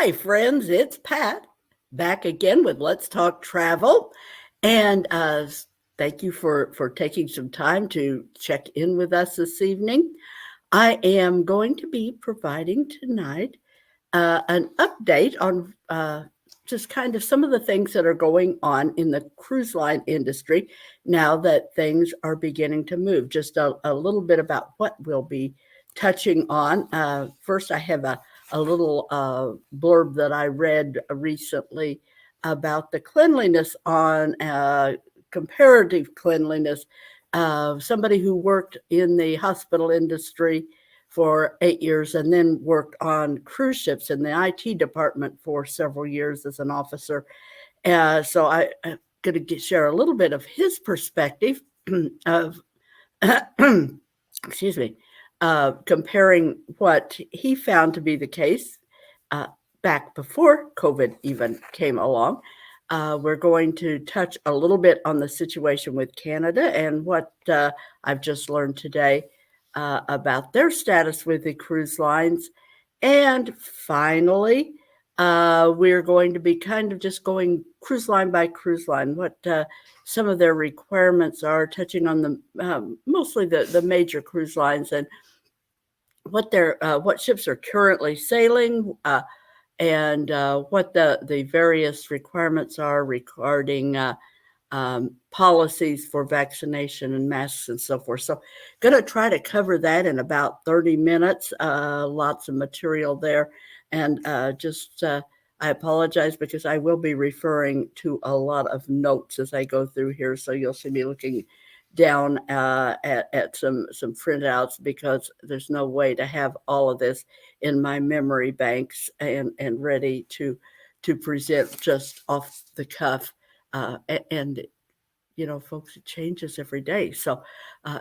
Hi, friends. It's Pat back again with Let's Talk Travel. And thank you for taking some time to check in with us this evening. I am going to be providing tonight an update on just kind of some of the things that are going on in the cruise line industry now that things are beginning to move. Just a little bit about what we'll be touching on. First, I have a little blurb that I read recently about the cleanliness on comparative cleanliness. Somebody who worked in the hospital industry for 8 years and then worked on cruise ships in the IT department for several years as an officer. So I'm going to share a little bit of his perspective of, excuse me, comparing what he found to be the case uh, back before COVID even came along. We're going to touch a little bit on the situation with Canada and what I've just learned today about their status with the cruise lines. And finally, we're going to be kind of just going cruise line by cruise line, what some of their requirements are, touching on the mostly the major cruise lines and what ships are currently sailing, and what the various requirements are regarding policies for vaccination and masks and so forth. So, going to try to cover that in about 30 minutes. Lots of material there, and I apologize because I will be referring to a lot of notes as I go through here. So you'll see me looking down at some printouts because there's no way to have all of this in my memory banks and ready to present just off the cuff. And folks, it changes every day. So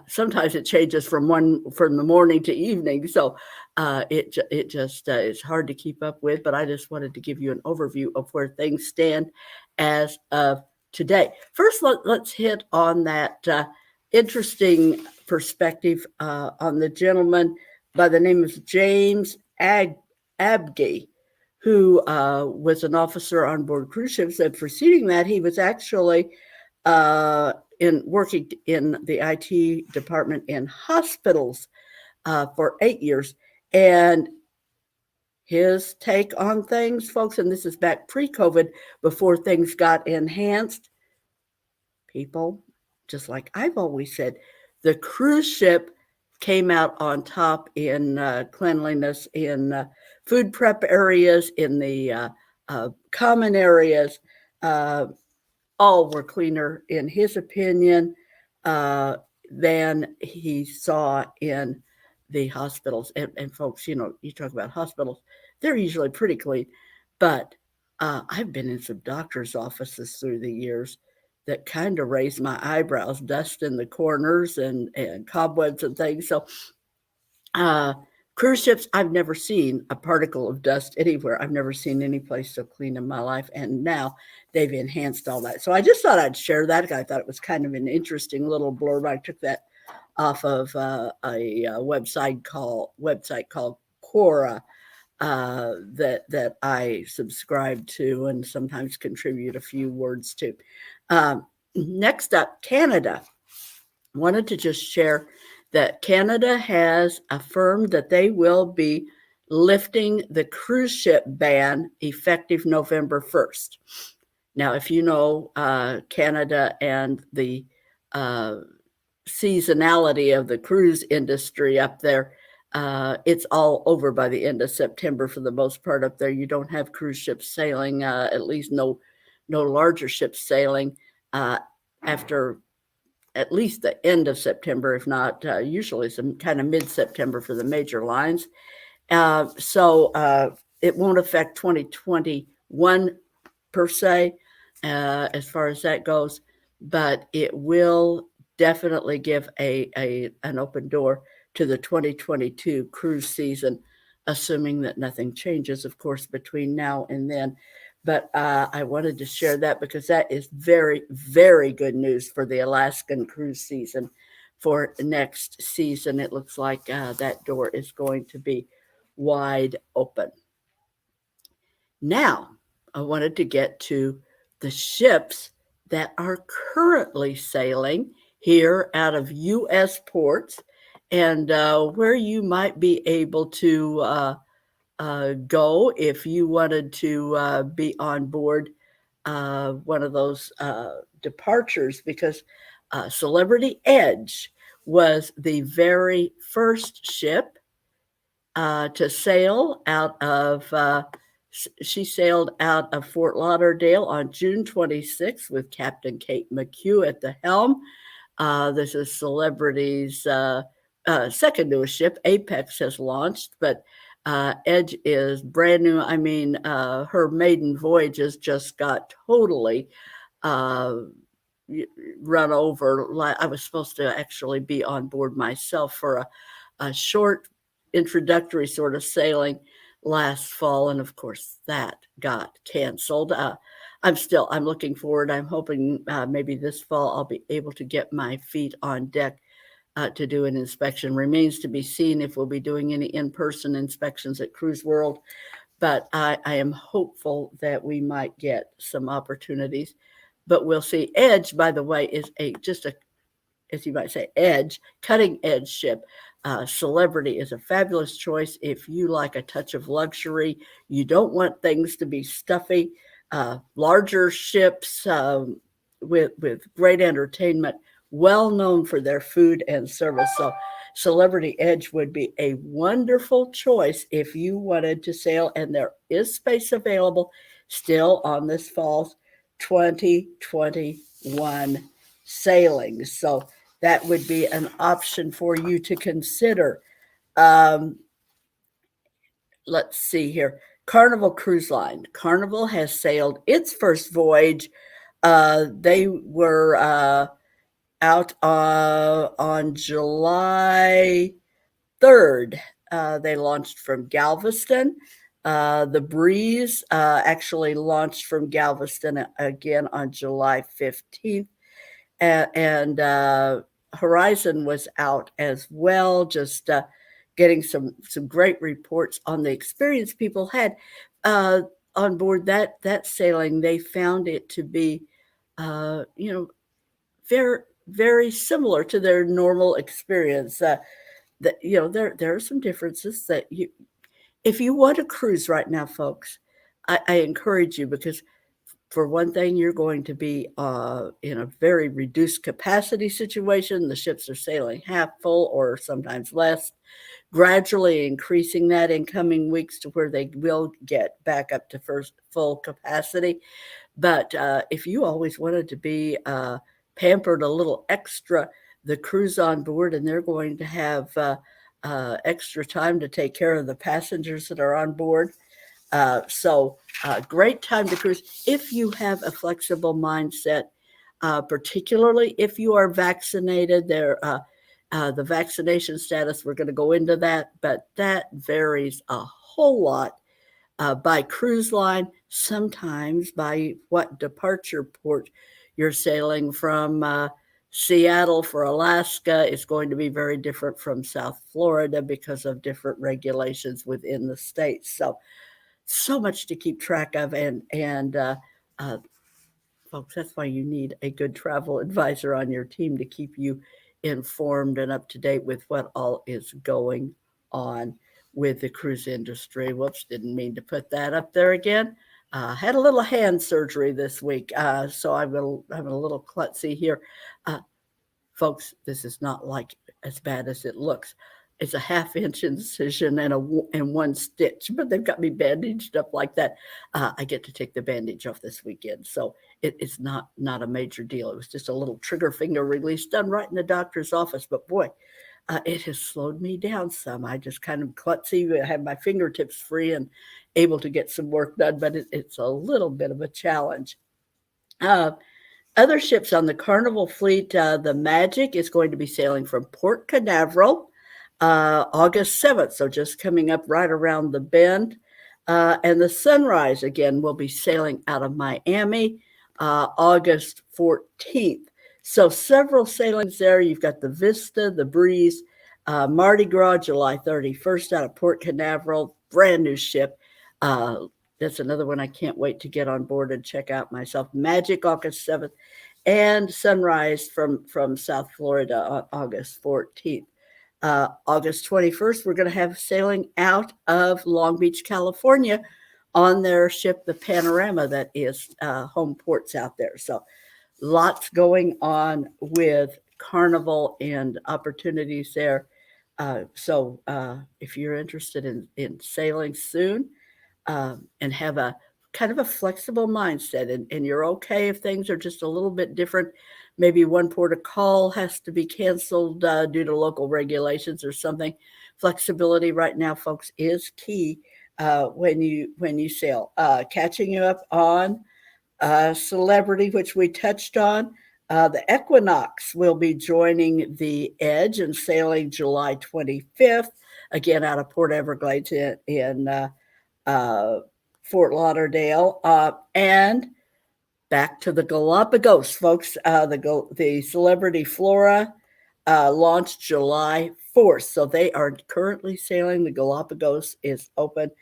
sometimes it changes from the morning to evening. So it just is hard to keep up with. But I just wanted to give you an overview of where things stand as of today. First, let's hit on that interesting perspective on the gentleman by the name of James Abgey, who was an officer on board cruise ships. And preceding that, he was actually in working in the IT department in hospitals for 8 years. And his take on things, folks, and this is back pre-COVID, before things got enhanced. People, just like I've always said, the cruise ship came out on top in cleanliness, in food prep areas, in the common areas. All were cleaner, in his opinion, uh, than he saw in the hospitals. And folks, you talk about hospitals, they're usually pretty clean. But I've been in some doctor's offices through the years that kind of raised my eyebrows, dust in the corners and cobwebs and things. So uh, cruise ships, I've never seen a particle of dust anywhere. I've never seen any place so clean in my life. And now they've enhanced all that. So I just thought I'd share that. I thought it was kind of an interesting little blurb. I took that off of a website called Quora that I subscribe to and sometimes contribute a few words to. Next up, Canada. Wanted to just share that Canada has affirmed that they will be lifting the cruise ship ban effective November 1st. Now, if you know Canada and the uh, seasonality of the cruise industry up there, it's all over by the end of September for the most part up there. You don't have cruise ships sailing, at least no larger ships sailing after at least the end of September, if not usually some kind of mid-September for the major lines. So it won't affect 2021 per se, as far as that goes, but it will definitely give an open door to the 2022 cruise season, assuming that nothing changes, of course, between now and then. But I wanted to share that because that is very, very good news for the Alaskan cruise season. For next season, it looks like that door is going to be wide open. Now, I wanted to get to the ships that are currently sailing here out of U.S. ports and where you might be able to go if you wanted to be on board one of those departures, because Celebrity Edge was the very first ship to sail out of. She sailed out of Fort Lauderdale on June 26th with Captain Kate McHugh at the helm. This is Celebrity's second newest ship. Apex has launched, but Edge is brand new. I mean, her maiden voyages just got totally uh, run over. I was supposed to actually be on board myself for a short introductory sort of sailing last fall, and of course that got canceled. I'm looking forward. I'm hoping maybe this fall I'll be able to get my feet on deck to do an inspection. Remains to be seen if we'll be doing any in-person inspections at Cruise World, but I am hopeful that we might get some opportunities. But we'll see. Edge, by the way, is just a, as you might say, cutting edge ship. Celebrity is a fabulous choice if you like a touch of luxury. You don't want things to be stuffy. Larger ships with great entertainment, well known for their food and service. So Celebrity Edge would be a wonderful choice if you wanted to sail, and there is space available still on this fall's 2021 sailing. So that would be an option for you to consider. Let's see here. Carnival Cruise Line. Carnival has sailed its first voyage. They were out on July 3rd. They launched from Galveston. The Breeze actually launched from Galveston again on July 15th. And Horizon was out as well, just getting some great reports on the experience people had on board that sailing. They found it to be, very, very similar to their normal experience. That there are some differences that if you want to cruise right now, folks, I encourage you, because for one thing, you're going to be in a very reduced capacity situation. The ships are sailing half full or sometimes less, gradually increasing that in coming weeks to where they will get back up to first full capacity. But if you always wanted to be pampered a little extra, the crew's on board and they're going to have extra time to take care of the passengers that are on board. So great time to cruise if you have a flexible mindset, particularly if you are vaccinated. The vaccination status, we're going to go into that, but that varies a whole lot by cruise line, sometimes by what departure port you're sailing from. Seattle for Alaska is going to be very different from South Florida because of different regulations within the states. So much to keep track of, and folks, that's why you need a good travel advisor on your team to keep you informed and up to date with what all is going on with the cruise industry. Whoops, didn't mean to put that up there again. Had a little hand surgery this week, so I'm a little klutzy here. Folks, this is not like as bad as it looks. It's a half-inch incision and one stitch, but they've got me bandaged up like that. I get to take the bandage off this weekend, so it's not a major deal. It was just a little trigger finger release done right in the doctor's office, but boy, it has slowed me down some. I just kind of klutzy, have my fingertips free and able to get some work done, but it's a little bit of a challenge. Other ships on the Carnival fleet, the Magic is going to be sailing from Port Canaveral August 7th, so just coming up right around the bend. And the Sunrise, again, will be sailing out of Miami August 14th. So several sailings there. You've got the Vista, the Breeze, Mardi Gras, July 31st out of Port Canaveral, brand new ship. that's another one I can't wait to get on board and check out myself. Magic August 7th, and Sunrise from South Florida on August 14th. August 21st, we're going to have sailing out of Long Beach, California, on their ship, the Panorama, that is home ports out there. So lots going on with Carnival and opportunities there. So if you're interested in sailing soon, and have a kind of a flexible mindset, and you're okay if things are just a little bit different. Maybe one port of call has to be canceled due to local regulations or something. Flexibility right now, folks, is key when you sail. Catching you up on Celebrity, which we touched on. The Equinox will be joining the Edge and sailing July 25th, again out of Port Everglades in uh, Fort Lauderdale, and back to the Galapagos, folks. The Celebrity Flora launched July 4th, so they are currently sailing. The Galapagos is open.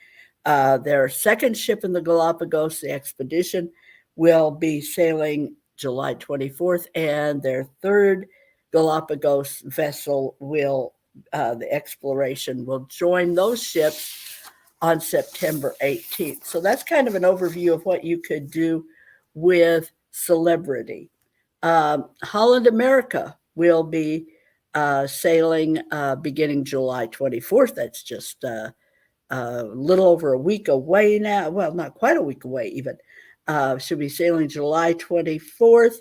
Their second ship in the Galapagos, the Expedition, will be sailing July 24th, and their third Galapagos vessel the Exploration, will join those ships on September 18th. So that's kind of an overview of what you could do with Celebrity. Holland America will be sailing beginning July 24th. That's just a little over a week away now. Well, not quite a week away, even. Should be sailing July 24th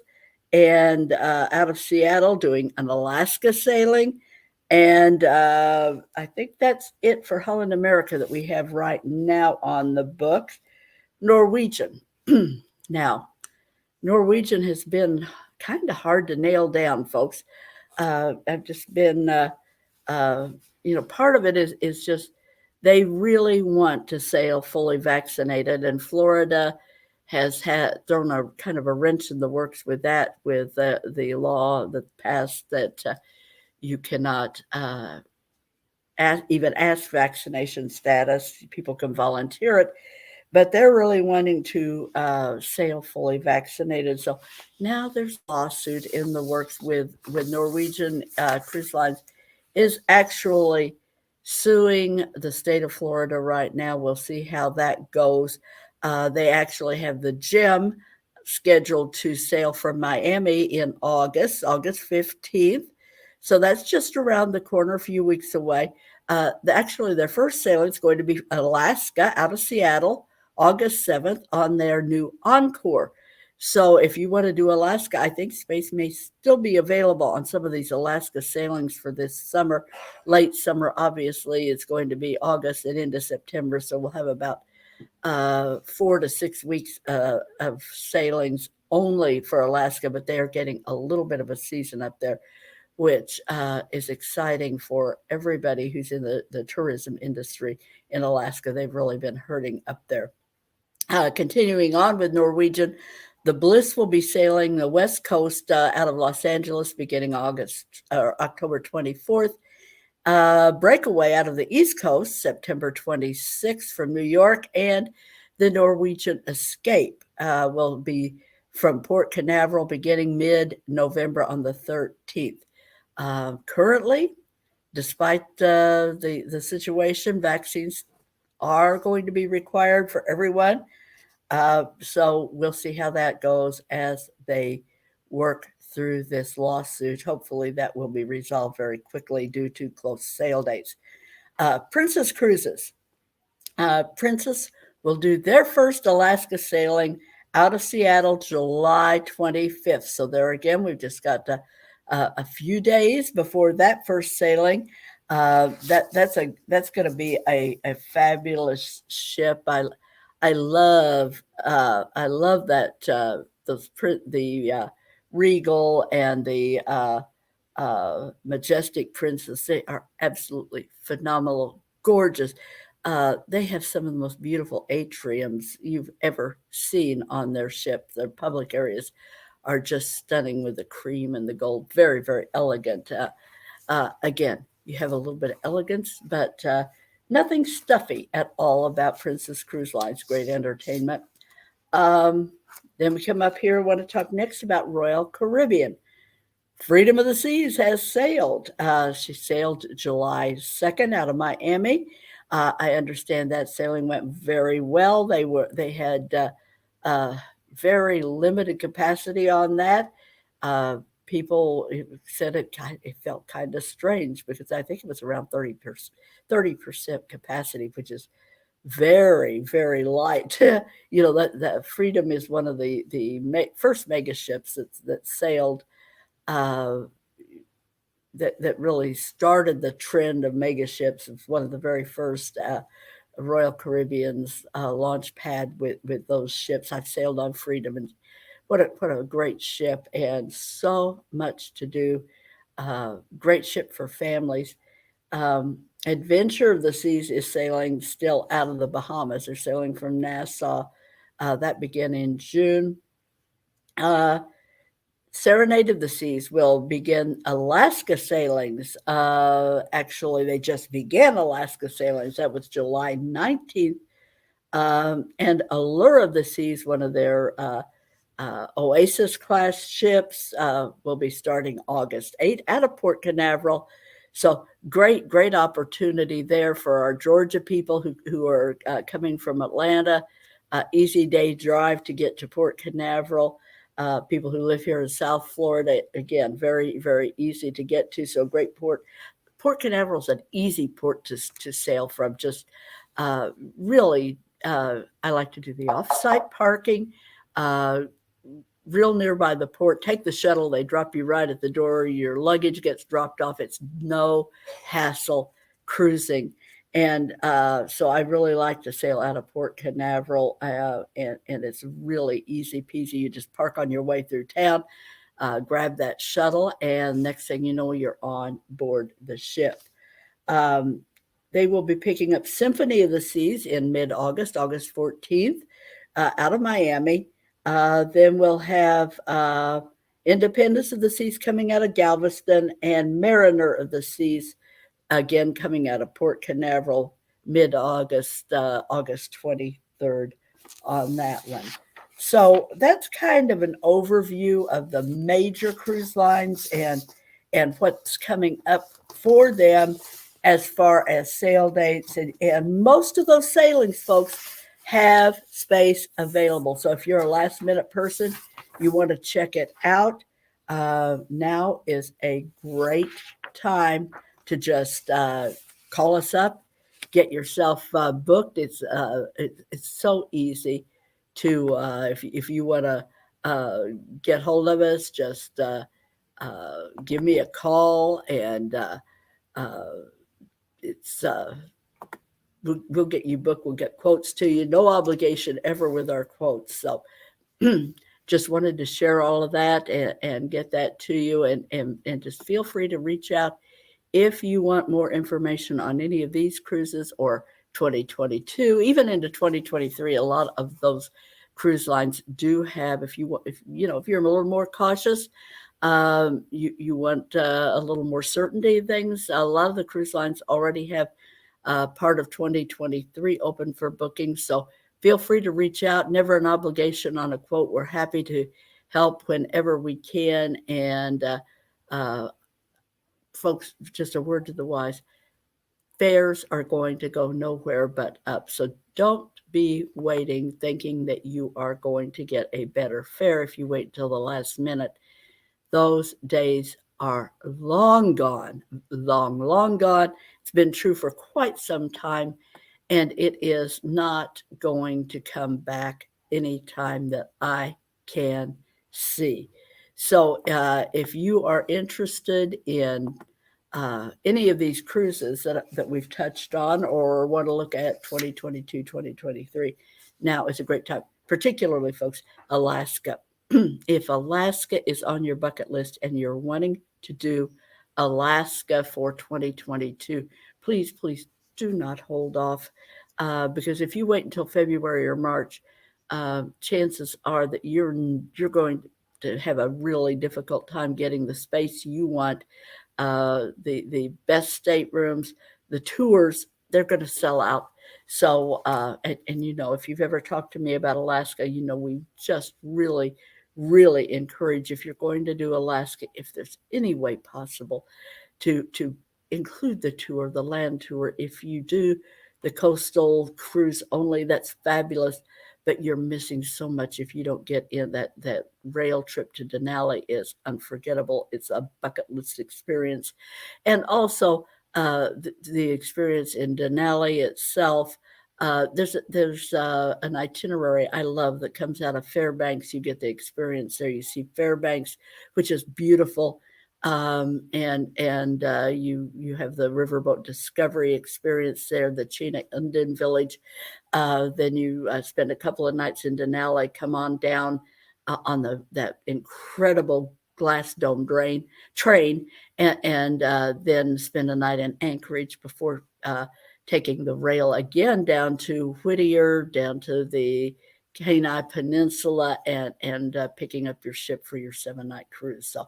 and out of Seattle, doing an Alaska sailing. And I think that's it for Holland America that we have right now on the books. Norwegian. Now, Norwegian has been kind of hard to nail down, folks. I've just been, part of it is just they really want to sail fully vaccinated, and Florida has had thrown a kind of a wrench in the works with that, with the law that passed that you cannot even ask vaccination status. People can volunteer it, but they're really wanting to sail fully vaccinated. So now there's a lawsuit in the works with Norwegian Cruise Lines is actually suing the state of Florida right now. We'll see how that goes. They actually have the Gem scheduled to sail from Miami in August 15th. So that's just around the corner, a few weeks away. Actually, their first sailing is going to be Alaska out of Seattle, August 7th, on their new Encore. So if you want to do Alaska, I think space may still be available on some of these Alaska sailings for this summer. Late summer, obviously, it's going to be August and into September. So we'll have about 4 to 6 weeks of sailings only for Alaska, but they are getting a little bit of a season up there, which is exciting for everybody who's in the tourism industry in Alaska. They've really been hurting up there. Continuing on with Norwegian, the Bliss will be sailing the West Coast out of Los Angeles beginning October 24th. Breakaway out of the East Coast, September 26th from New York, and the Norwegian Escape will be from Port Canaveral beginning mid-November on the 13th. Currently, despite the situation, vaccines are going to be required for everyone. So we'll see how that goes as they work through this lawsuit. Hopefully that will be resolved very quickly due to close sail dates. Princess Cruises. Princess will do their first Alaska sailing out of Seattle July 25th. So there again, we've just got a few days before that first sailing. That's going to be a fabulous ship. I love that the Regal and the Majestic Princess. They are absolutely phenomenal, gorgeous. They have some of the most beautiful atriums you've ever seen on their ship. Their public areas are just stunning with the cream and the gold. Very, very elegant. Again, you have a little bit of elegance, but nothing stuffy at all about Princess Cruise Lines. Great entertainment. Um, then we come up here. I want to talk next about Royal Caribbean. Freedom of the Seas has sailed. She sailed July 2nd out of Miami. I understand that sailing went very well. They had uh, very limited capacity on that. Uh, People said it felt kind of strange because I think it was around 30% capacity, which is very, very light. That Freedom is one of the first mega ships that sailed, uh, that really started the trend of mega ships. It's one of the very first Royal Caribbean's launch pad with those ships. I've sailed on Freedom, and what a great ship, and so much to do. Great ship for families. Adventure of the Seas is sailing still out of the Bahamas. They're sailing from Nassau. That began in June. Uh, Serenade of the Seas will begin Alaska sailings. Actually, they just began Alaska sailings. That was July 19th. And Allure of the Seas, one of their Oasis class ships, will be starting August 8th out of Port Canaveral. So great, great opportunity there for our Georgia people who are coming from Atlanta. Easy day drive to get to Port Canaveral. People who live here in South Florida, again, very, very easy to get to. So great port. Port Canaveral is an easy port to sail from. Just really, I like to do the off-site parking. Uh, Real nearby the port. Take the shuttle. They drop you right at the door. Your luggage gets dropped off. It's no hassle cruising. And so I really like to sail out of Port Canaveral, and it's really easy peasy. You just park on your way through town, grab that shuttle, and next thing you know, you're on board the ship. Um, they will be picking up Symphony of the Seas in mid-August, August 14th, out of Miami. Then we'll have Independence of the Seas coming out of Galveston, and Mariner of the Seas again coming out of Port Canaveral mid-August, August 23rd on that one. So that's kind of an overview of the major cruise lines and what's coming up for them as far as sail dates. And most of those sailings, folks, have space available. So if you're a last minute person, you want to check it out. Now is a great time to just call us up, get yourself booked. It's so easy to if you want to get hold of us, just give me a call, and uh, it's we'll get you booked. We'll get quotes to you. No obligation ever with our quotes. So just wanted to share all of that and get that to you, and just feel free to reach out if you want more information on any of these cruises or 2022, even into 2023. A lot of those cruise lines do have, if you're a little more cautious, you want a little more certainty of things. A lot of the cruise lines already have part of 2023 open for booking. So feel free to reach out. Never an obligation on a quote. We're happy to help whenever we can. And folks, just a word to the wise, fares are going to go nowhere but up. So don't be waiting thinking that you are going to get a better fare if you wait until the last minute. Those days are long gone, long, long gone. It's been true for quite some time, and it is not going to come back anytime that I can see. So if you are interested in any of these cruises that we've touched on, or want to look at 2022, 2023, now is a great time, particularly, folks, Alaska. If Alaska is on your bucket list and you're wanting to do Alaska for 2022, please, please do not hold off, because if you wait until February or March, chances are that you're going to have a really difficult time getting the space you want, the best staterooms. The tours they're going to sell out. So, and you know, if you've ever talked to me about Alaska, you know, we just really, really encourage, if you're going to do Alaska, if there's any way possible to include the tour, the land tour. If you do the coastal cruise only, that's fabulous, but you're missing so much if you don't get in. That rail trip to Denali is unforgettable. It's a bucket list experience. And also the experience in Denali itself. There's an itinerary I love that comes out of Fairbanks. You get the experience there. You see Fairbanks, which is beautiful, and you have the riverboat discovery experience there, the Chena Indian village. Then you spend a couple of nights in Denali, come on down on that incredible glass dome train, and then spend a night in Anchorage before taking the rail again down to Whittier, down to the Kenai Peninsula, and picking up your ship for your 7-night cruise. So,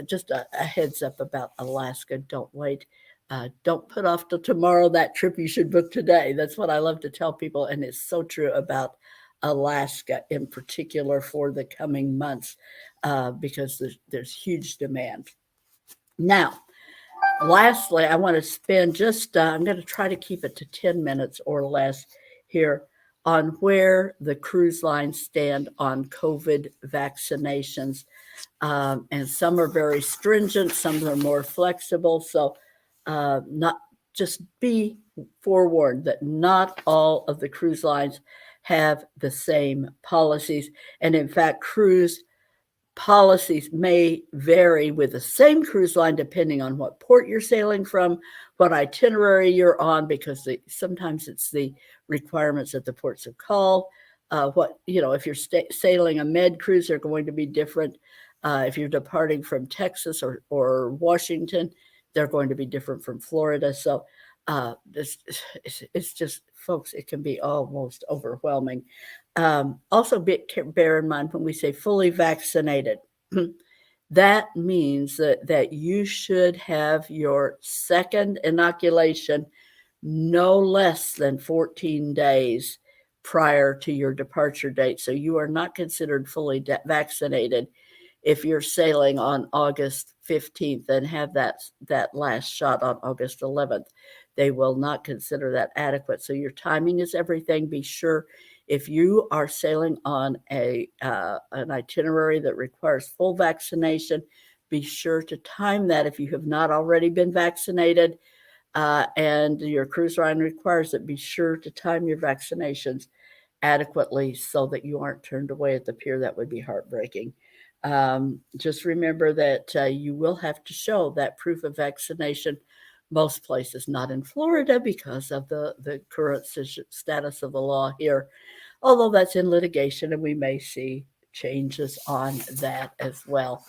just a heads up about Alaska. Don't wait. Don't put off till tomorrow that trip you should book today. That's what I love to tell people, and it's so true about Alaska in particular for the coming months, because there's huge demand. Now, lastly, I want to spend I'm going to try to keep it to 10 minutes or less here on where the cruise lines stand on COVID vaccinations. And some are very stringent, some are more flexible. So, not just be forewarned that not all of the cruise lines have the same policies. And in fact, cruise policies may vary with the same cruise line depending on what port you're sailing from, what itinerary you're on, because sometimes it's the requirements at the ports of call. If you're sailing a med cruise, they're going to be different. If you're departing from Texas or Washington, they're going to be different from Florida. So it's just, folks, it can be almost overwhelming. Also, bear in mind when we say fully vaccinated, that means that you should have your second inoculation no less than 14 days prior to your departure date. So you are not considered fully vaccinated if you're sailing on August 15th and have that last shot on August 11th. They will not consider that adequate. So your timing is everything. Be sure, if you are sailing on an itinerary that requires full vaccination, be sure to time that if you have not already been vaccinated, and your cruise line requires it. Be sure to time your vaccinations adequately so that you aren't turned away at the pier. That would be heartbreaking. Just remember that you will have to show that proof of vaccination most places, not in Florida because of the current status of the law here, although that's in litigation and we may see changes on that as well.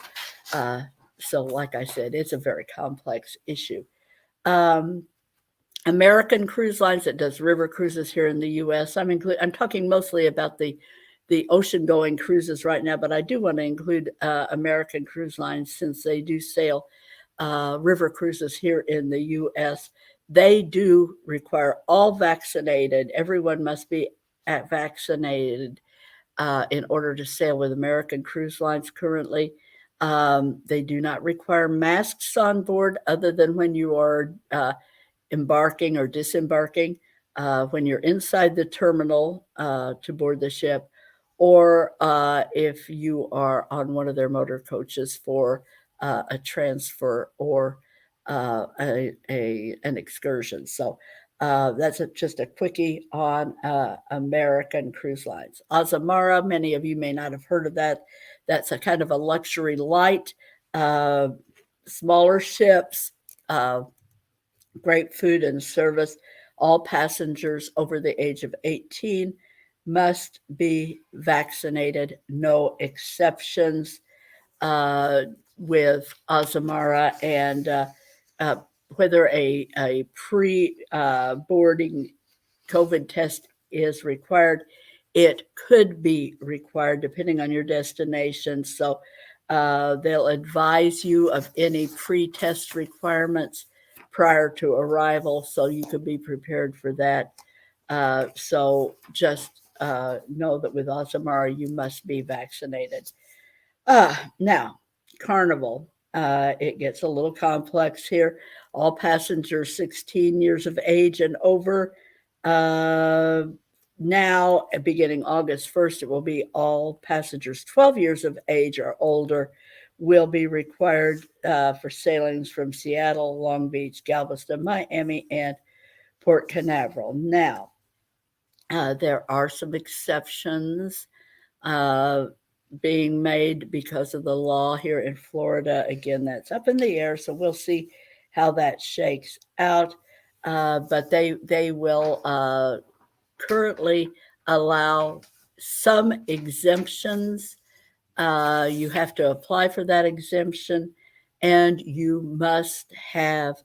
So like I said, it's a very complex issue. American Cruise Lines that does river cruises here in the U.S. I'm talking mostly about the ocean-going cruises right now, but I do want to include American Cruise Lines since they do sail river cruises here in the U.S. They do require all vaccinated. Everyone must be vaccinated in order to sail with American Cruise Lines currently. They do not require masks on board other than when you are embarking or disembarking, when you're inside the terminal to board the ship, or if you are on one of their motor coaches for a transfer or an excursion. So that's just a quickie on American Cruise Lines. Azamara, many of you may not have heard of that. That's a kind of a luxury light, smaller ships, great food and service. All passengers over the age of 18 must be vaccinated, no exceptions with Azamara, and whether a pre-boarding COVID test is required, it could be required depending on your destination. So they'll advise you of any pre-test requirements prior to arrival, so you could be prepared for that. So just know that with Azamara, you must be vaccinated. Now, Carnival, it gets a little complex here. All passengers 16 years of age and over. Uh, Now, beginning August 1st, it will be all passengers 12 years of age or older will be required for sailings from Seattle, Long Beach, Galveston, Miami, and Port Canaveral. Now, there are some exceptions uh, being made because of the law here in Florida. Again, that's up in the air, so we'll see how that shakes out. But they will currently allow some exemptions. You have to apply for that exemption, and you must have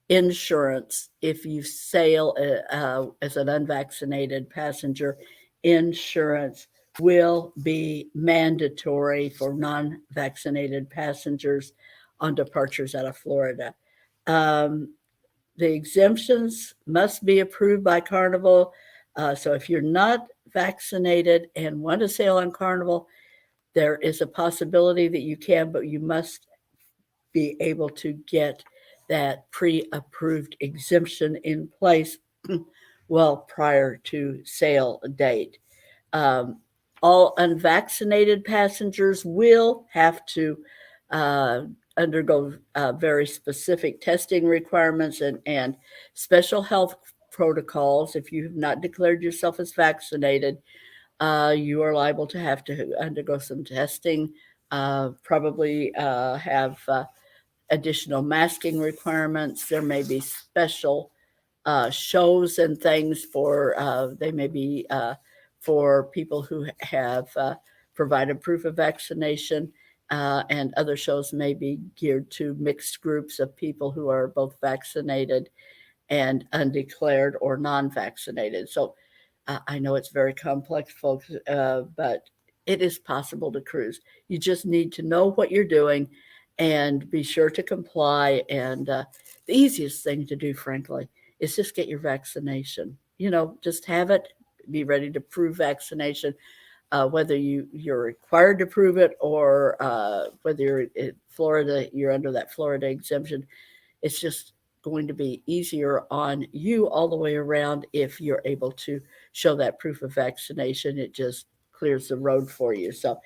insurance if you sail as an unvaccinated passenger. Insurance will be mandatory for non-vaccinated passengers on departures out of Florida. Um, the exemptions must be approved by Carnival. So if you're not vaccinated and want to sail on Carnival, there is a possibility that you can, but you must be able to get that pre-approved exemption in place well prior to sail date. Um, all unvaccinated passengers will have to uh, undergo very specific testing requirements and special health protocols. If you have not declared yourself as vaccinated, you are liable to have to undergo some testing, probably have additional masking requirements. There may be special shows and things for, they may be for people who have provided proof of vaccination, and other shows may be geared to mixed groups of people who are both vaccinated and undeclared or non-vaccinated. So I know it's very complex, folks, but it is possible to cruise. You just need to know what you're doing and be sure to comply. And the easiest thing to do, frankly, is just get your vaccination. You know, just have it, be ready to prove vaccination, whether you're required to prove it or whether you're in Florida, you're under that Florida exemption. It's just going to be easier on you all the way around if you're able to show that proof of vaccination. It just clears the road for you. So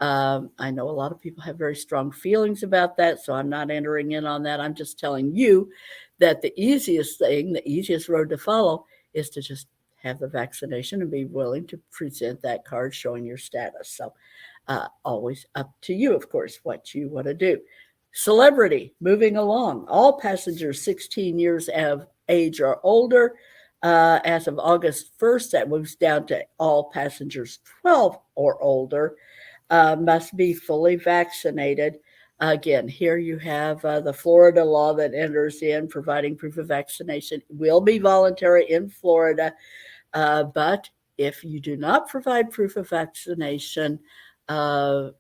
I know a lot of people have very strong feelings about that, so I'm not entering in on that. I'm just telling you that the easiest thing, the easiest road to follow is to just have the vaccination and be willing to present that card showing your status. So always up to you, of course, what you want to do. Celebrity, moving along. All passengers 16 years of age or older. As of August 1st, that moves down to all passengers 12 or older must be fully vaccinated. Again, here you have the Florida law that enters in providing proof of vaccination will be voluntary in Florida. But if you do not provide proof of vaccination, up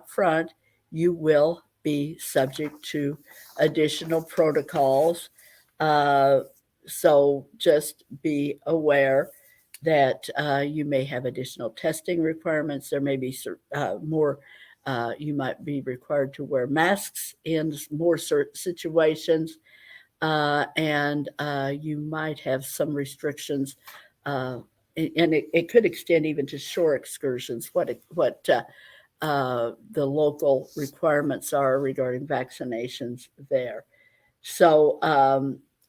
front, you will be subject to additional protocols. Uh, so just be aware that you may have additional testing requirements. There may be more. You might be required to wear masks in more situations, and you might have some restrictions, uh, and it could extend even to shore excursions. What the local requirements are regarding vaccinations there. So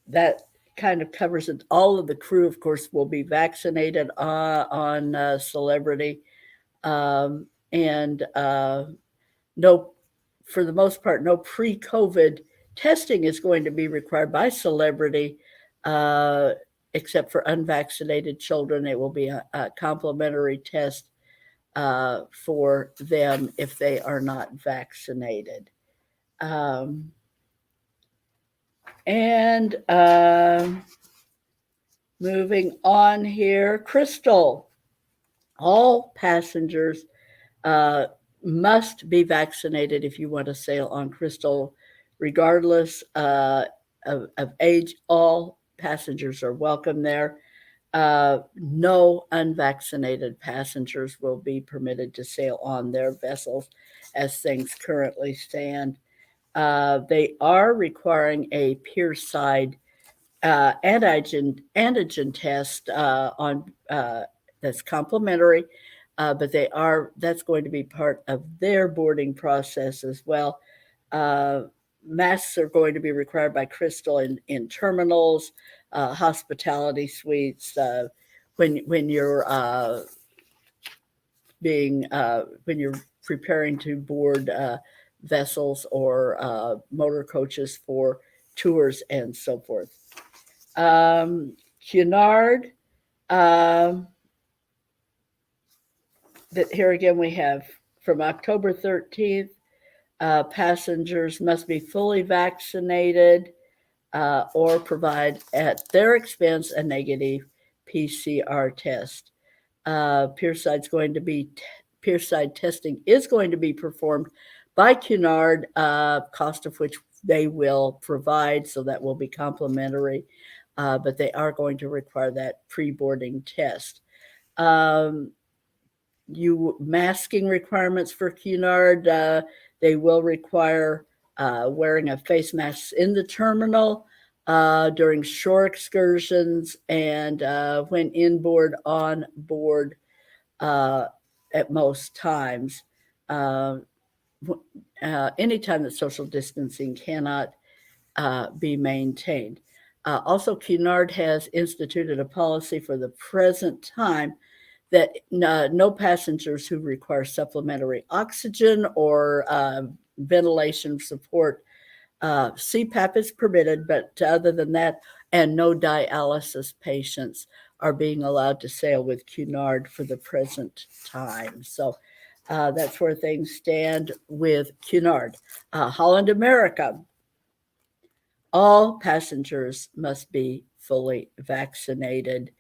that kind of covers it. All of the crew, of course, will be vaccinated on Celebrity, and no, for the most part, no pre-COVID testing is going to be required by Celebrity, uh, except for unvaccinated children. It will be a complimentary test for them if they are not vaccinated. Um, and moving on here, Crystal, all passengers uh, must be vaccinated if you want to sail on Crystal, regardless of age, all passengers are welcome there. No unvaccinated passengers will be permitted to sail on their vessels as things currently stand. They are requiring a pierside antigen test on that's complimentary, but that's going to be part of their boarding process as well. Uh, Masks are going to be required by Crystal in terminals, hospitality suites. When you're when you're preparing to board vessels or motor coaches for tours and so forth. Cunard, um, that here again we have from October 13th, passengers must be fully vaccinated or provide at their expense a negative PCR test. Pierside testing is going to be performed by Cunard, cost of which they will provide, so that will be complimentary. But they are going to require that pre-boarding test. Um, Masking requirements for Cunard. They will require wearing a face mask in the terminal during shore excursions and when on board uh, at most times. Uh, Anytime that social distancing cannot be maintained. Also, Cunard has instituted a policy for the present time that no passengers who require supplementary oxygen or ventilation support, CPAP is permitted, but other than that, and no dialysis patients are being allowed to sail with Cunard for the present time. So that's where things stand with Cunard. Holland America, all passengers must be fully vaccinated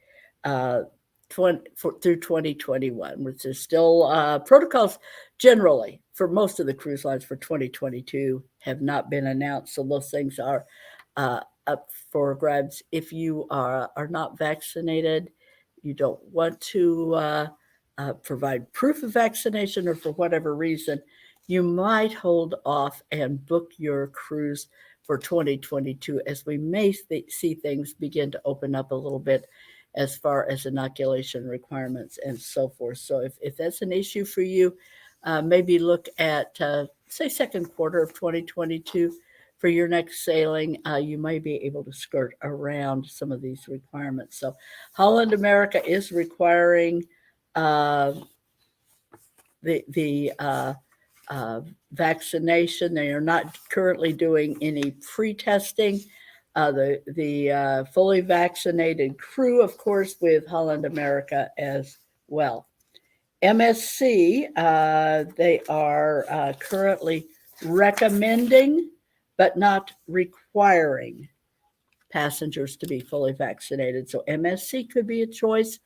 through 2021, which is still protocols generally for most of the cruise lines for 2022 have not been announced. So those things are up for grabs. If you are not vaccinated, you don't want to provide proof of vaccination, or for whatever reason, you might hold off and book your cruise for 2022 as we may see things begin to open up a little bit as far as inoculation requirements and so forth. So if that's an issue for you, maybe look at, say, second quarter of 2022 for your next sailing. You may be able to skirt around some of these requirements. So Holland America is requiring uh, the vaccination. They are not currently doing any pre-testing. The fully vaccinated crew, of course, with Holland America as well. MSC, they are currently recommending but not requiring passengers to be fully vaccinated. So MSC could be a choice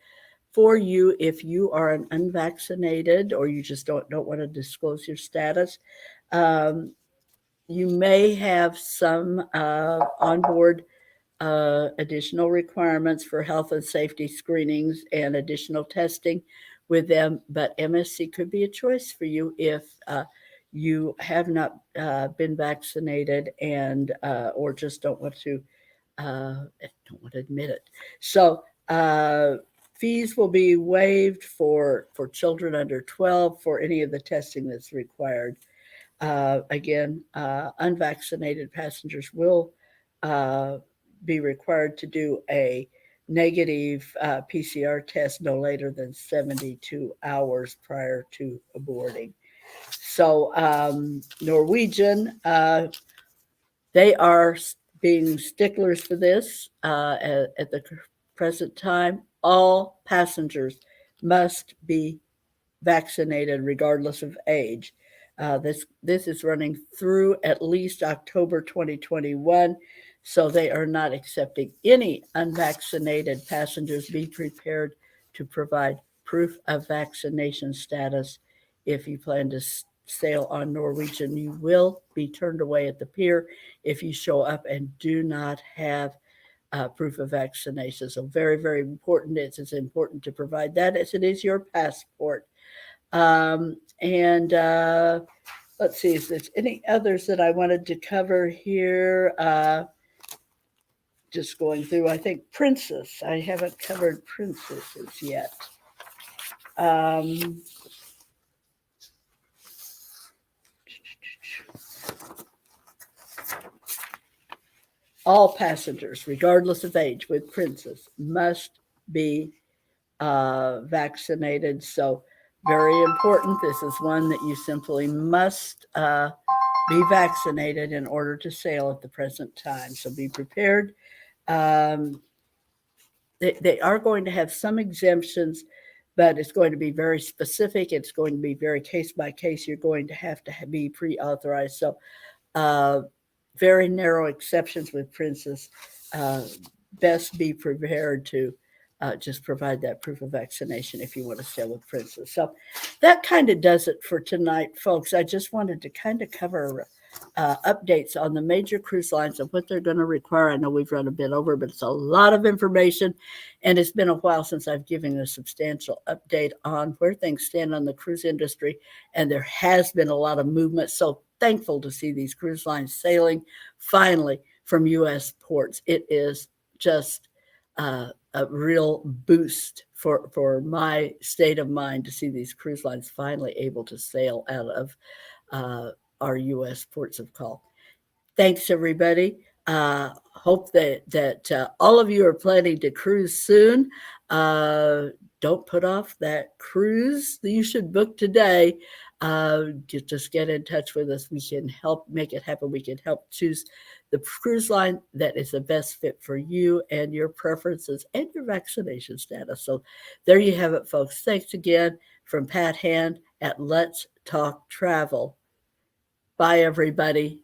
for you if you are an unvaccinated or you just don't want to disclose your status. Um, you may have some onboard additional requirements for health and safety screenings and additional testing with them, but MSC could be a choice for you if you have not been vaccinated and or just don't want to admit it. So fees will be waived for children under 12 for any of the testing that's required. Again, unvaccinated passengers will be required to do a negative PCR test no later than 72 hours prior to boarding. So Norwegian, they are being sticklers for this at the present time. All passengers must be vaccinated regardless of age. This is running through at least October 2021, so they are not accepting any unvaccinated passengers. Be prepared to provide proof of vaccination status if you plan to sail on Norwegian. You will be turned away at the pier if you show up and do not have proof of vaccination. So very, very important. It's as important to provide that as it is your passport. And let's see if there's any others that I wanted to cover here. Just going through, I think Princess. I haven't covered princesses yet. All passengers, regardless of age, with Princess must be vaccinated. So very important. This is one that you simply must be vaccinated in order to sail at the present time. So be prepared. They are going to have some exemptions, but it's going to be very specific. It's going to be very case by case. You're going to have be pre-authorized. So very narrow exceptions with Princess. Best be prepared to just provide that proof of vaccination if you want to sail with Princess. So that kind of does it for tonight, folks. I just wanted to kind of cover updates on the major cruise lines and what they're going to require. I know we've run a bit over, but it's a lot of information, and it's been a while since I've given a substantial update on where things stand on the cruise industry, and there has been a lot of movement. So thankful to see these cruise lines sailing finally from U.S. ports. It is just a real boost for my state of mind to see these cruise lines finally able to sail out of our U.S. ports of call. Thanks, everybody. Hope that all of you are planning to cruise soon. Don't put off that cruise that you should book today. Just get in touch with us. We can help make it happen. We can help choose the cruise line that is the best fit for you and your preferences and your vaccination status. So there you have it, folks. Thanks again from Pat Hand at Let's Talk Travel. Bye, everybody.